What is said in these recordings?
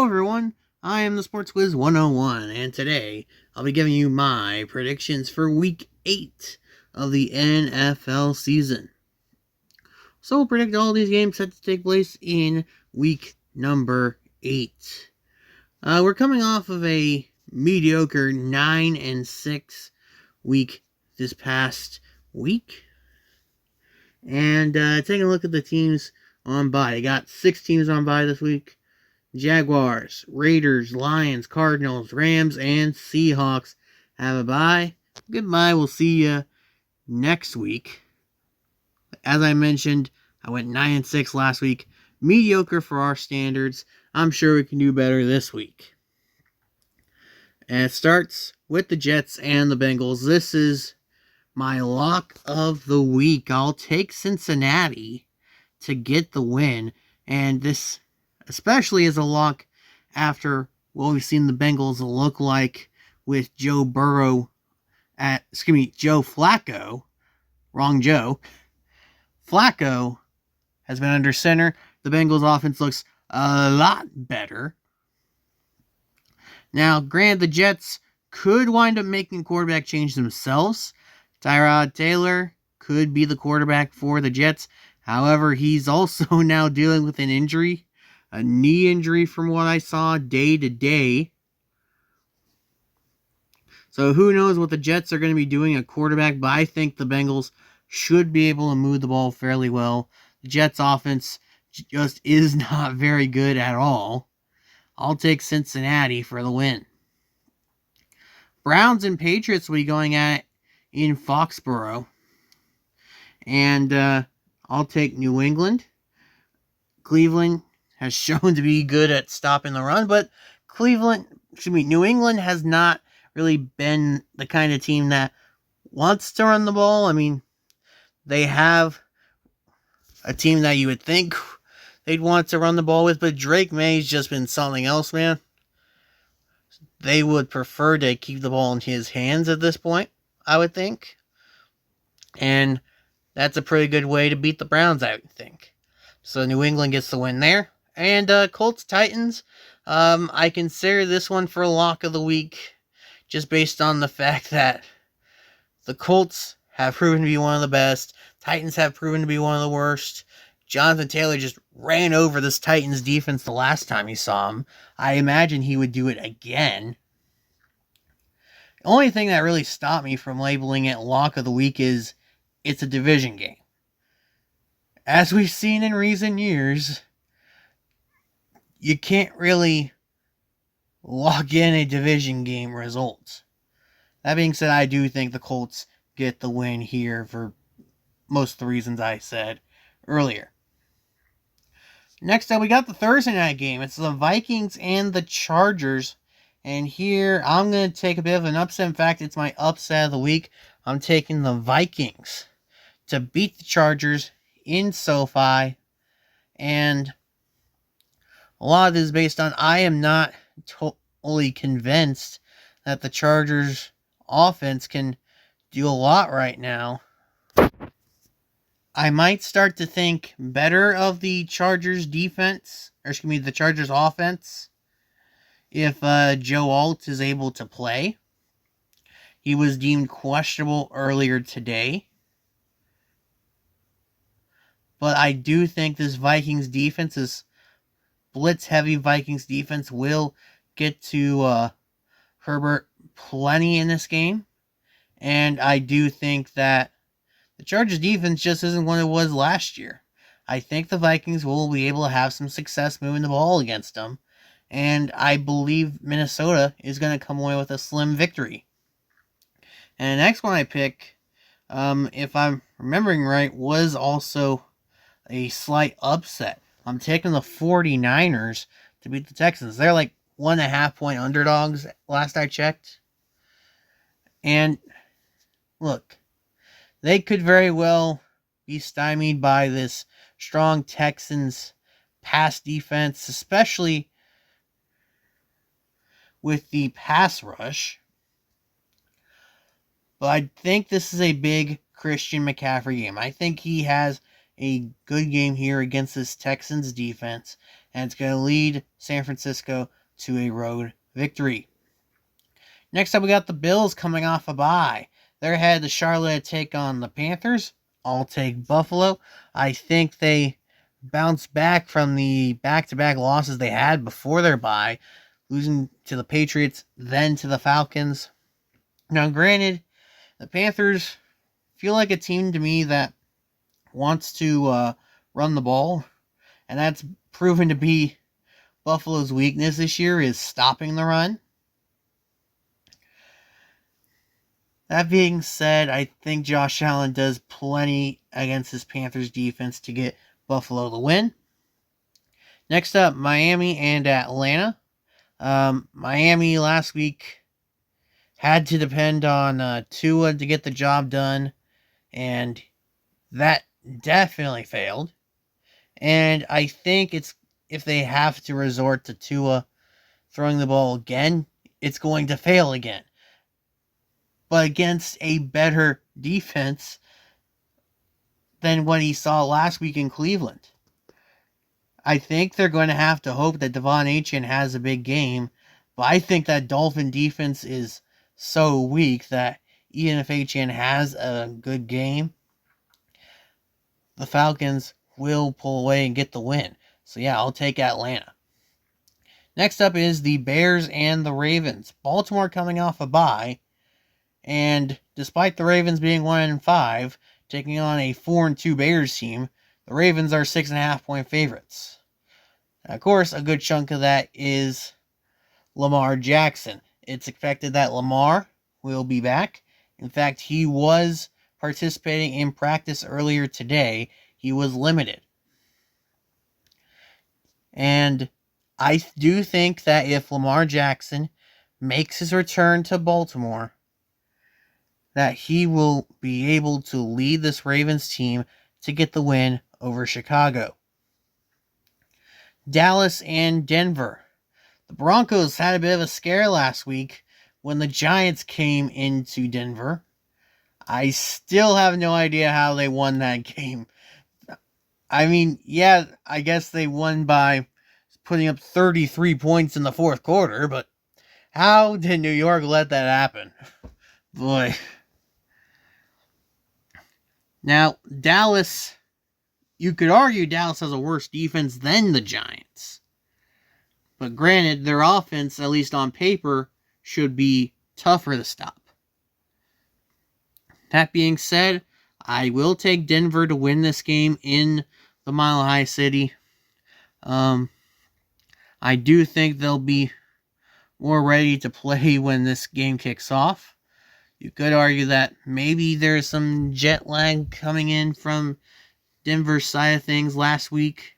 Hello everyone, I am the Sports Quiz 101, and today I'll be giving you my predictions for Week 8 of the NFL season. So we'll predict all these games set to take place in Week number 8. We're coming off of a mediocre 9-6 week this past week. And taking a look at the teams on bye. They got 6 teams on bye this week. Jaguars, Raiders, Lions, Cardinals, Rams, and Seahawks have a bye. Goodbye. We'll see you next week. As I mentioned, I went 9-6 last week. Mediocre for our standards. I'm sure we can do better this week. And it starts with the Jets and the Bengals. This is my lock of the week. I'll take Cincinnati to get the win. And this especially is a lock after what we've seen the Bengals look like with Joe Flacco. Wrong Joe. Flacco has been under center. The Bengals offense looks a lot better. Now, granted, the Jets could wind up making a quarterback change themselves. Tyrod Taylor could be the quarterback for the Jets. However, he's also now dealing with an injury. A knee injury from what I saw day to day. So who knows what the Jets are going to be doing at quarterback, but I think the Bengals should be able to move the ball fairly well. The Jets offense just is not very good at all. I'll take Cincinnati for the win. Browns and Patriots will be going at it in Foxborough. And I'll take New England. Cleveland has shown to be good at stopping the run, but New England has not really been the kind of team that wants to run the ball. I mean, they have a team that you would think they'd want to run the ball with, but Drake May's just been something else, man. They would prefer to keep the ball in his hands at this point, I would think. And that's a pretty good way to beat the Browns, I would think. So New England gets the win there. And Colts Titans, I consider this one for lock of the week, just based on the fact that the Colts have proven to be one of the best. Titans have proven to be one of the worst. Jonathan Taylor just ran over this Titans defense the last time he saw him. I imagine he would do it again. The only thing that really stopped me from labeling it lock of the week is it's a division game. As we've seen in recent years, you can't really lock in a division game result. That being said, I do think the Colts get the win here for most of the reasons I said earlier. Next up, we got the Thursday night game. It's the Vikings and the Chargers. And here, I'm going to take a bit of an upset. In fact, it's my upset of the week. I'm taking the Vikings to beat the Chargers in SoFi. And a lot of this is based on I am not totally convinced that the Chargers offense can do a lot right now. I might start to think better of the Chargers defense, the Chargers offense, if Joe Alt is able to play. He was deemed questionable earlier today. But I do think this Vikings defense, this blitz-heavy Vikings defense, will get to Herbert plenty in this game. And I do think that the Chargers defense just isn't what it was last year. I think the Vikings will be able to have some success moving the ball against them. And I believe Minnesota is going to come away with a slim victory. And the next one I pick, if I'm remembering right, was also a slight upset. I'm taking the 49ers to beat the Texans. They're like 1.5 point underdogs last I checked. And look, they could very well be stymied by this strong Texans pass defense, especially with the pass rush. But I think this is a big Christian McCaffrey game. I think he has a good game here against this Texans defense. and it's going to lead San Francisco to a road victory. Next up, we got the Bills coming off a bye. They're headed to Charlotte to take on the Panthers. I'll take Buffalo. I think they bounced back from the back-to-back losses they had before their bye, losing to the Patriots, then to the Falcons. Now, granted, the Panthers feel like a team to me that wants to run the ball, and that's proven to be Buffalo's weakness this year, is stopping the run. That being said, I think Josh Allen does plenty against this Panthers defense to get Buffalo the win. Next up, Miami and Atlanta. Miami last week had to depend on Tua to get the job done, and that definitely failed. And I think if they have to resort to Tua throwing the ball again, it's going to fail again. But against a better defense than what he saw last week in Cleveland. I think they're going to have to hope that Devon Achane has a big game, but I think that Dolphin defense is so weak that even if Achane has a good game, the Falcons will pull away and get the win. So yeah, I'll take Atlanta. Next up is the Bears and the Ravens. Baltimore coming off a bye, and despite the Ravens being 1-5, taking on a 4-2 Bears team, the Ravens are 6.5-point favorites. Now, of course, a good chunk of that is Lamar Jackson. It's expected that Lamar will be back. In fact, he was participating in practice earlier today. He was limited. And I do think that if Lamar Jackson makes his return to Baltimore, that he will be able to lead this Ravens team to get the win over Chicago. Dallas and Denver. The Broncos had a bit of a scare last week when the Giants came into Denver. I still have no idea how they won that game. I mean, yeah, I guess they won by putting up 33 points in the fourth quarter, but how did New York let that happen? Boy. Now, Dallas, you could argue Dallas has a worse defense than the Giants. But granted, their offense, at least on paper, should be tougher to stop. That being said, I will take Denver to win this game in the Mile High City. I do think they'll be more ready to play when this game kicks off. You could argue that maybe there's some jet lag coming in from Denver's side of things last week,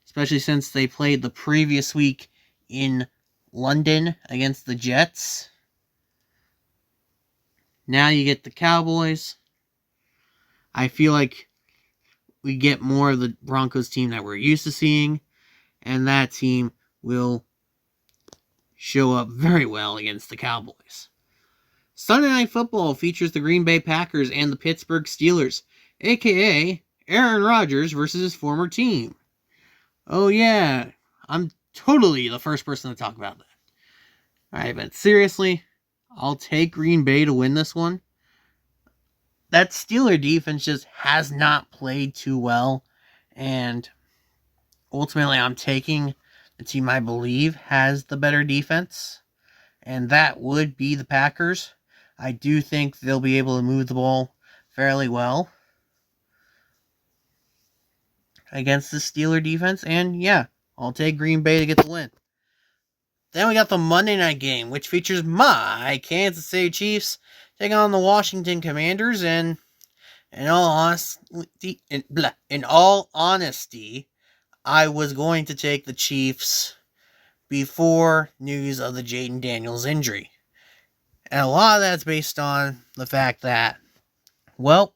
especially since they played the previous week in London against the Jets. Now you get the Cowboys. I feel like we get more of the Broncos team that we're used to seeing, and that team will show up very well against the Cowboys. Sunday Night Football features the Green Bay Packers and the Pittsburgh Steelers, aka Aaron Rodgers versus his former team. Oh yeah, I'm totally the first person to talk about that. Alright, but seriously, I'll take Green Bay to win this one. That Steeler defense just has not played too well, and ultimately I'm taking the team I believe has the better defense, and that would be the Packers. I do think they'll be able to move the ball fairly well against the Steeler defense, and yeah, I'll take Green Bay to get the win. Then we got the Monday night game, which features my Kansas City Chiefs taking on the Washington Commanders, and in all honesty, I was going to take the Chiefs before news of the Jayden Daniels injury. And a lot of that's based on the fact that, well,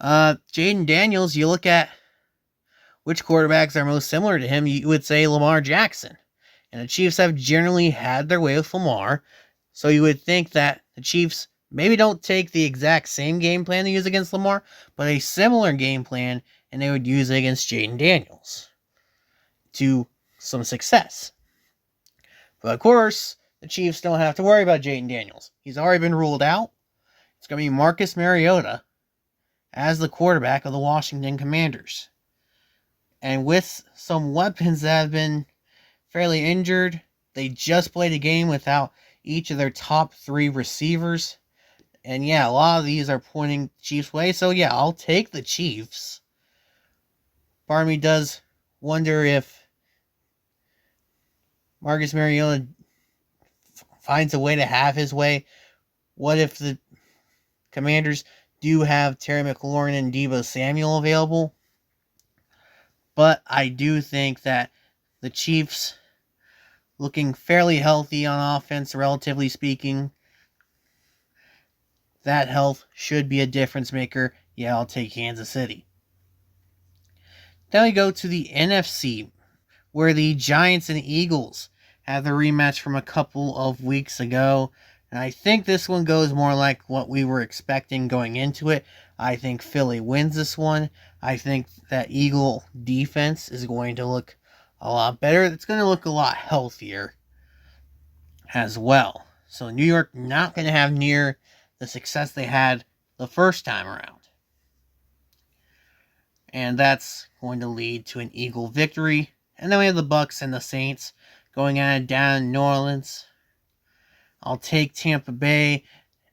Jayden Daniels, you look at which quarterbacks are most similar to him, you would say Lamar Jackson. And the Chiefs have generally had their way with Lamar, so you would think that the Chiefs maybe don't take the exact same game plan they use against Lamar, but a similar game plan, and they would use it against Jayden Daniels. to some success. But of course, the Chiefs don't have to worry about Jayden Daniels. He's already been ruled out. It's going to be Marcus Mariota as the quarterback of the Washington Commanders. And with some weapons that have been fairly injured, they just played a game without each of their top 3 receivers. And yeah, a lot of these are pointing Chiefs' way. So yeah, I'll take the Chiefs. Part of me does wonder if Marcus Mariota finds a way to have his way. What if the Commanders do have Terry McLaurin and Deebo Samuel available? But I do think that the Chiefs, looking fairly healthy on offense, relatively speaking, that health should be a difference maker. Yeah, I'll take Kansas City. Then we go to the NFC, where the Giants and Eagles have the rematch from a couple of weeks ago. And I think this one goes more like what we were expecting going into it. I think Philly wins this one. I think that Eagle defense is going to look a lot better. It's going to look a lot healthier as well. So New York not going to have near the success they had the first time around. And that's going to lead to an Eagle victory. And then we have the Bucs and the Saints going at it down in New Orleans. I'll take Tampa Bay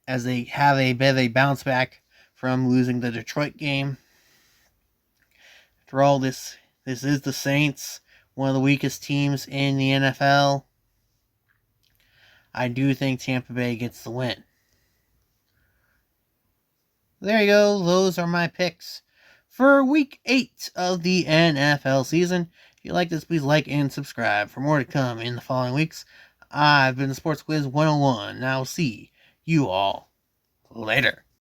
as they have a bit of a bounce back from losing the Detroit game. After all, this is the Saints, one of the weakest teams in the NFL. I do think Tampa Bay gets the win. There you go. Those are my picks for Week 8 of the NFL season. If you like this, please like and subscribe for more to come in the following weeks. I've been the Sports Quiz 101, and I'll see you all later.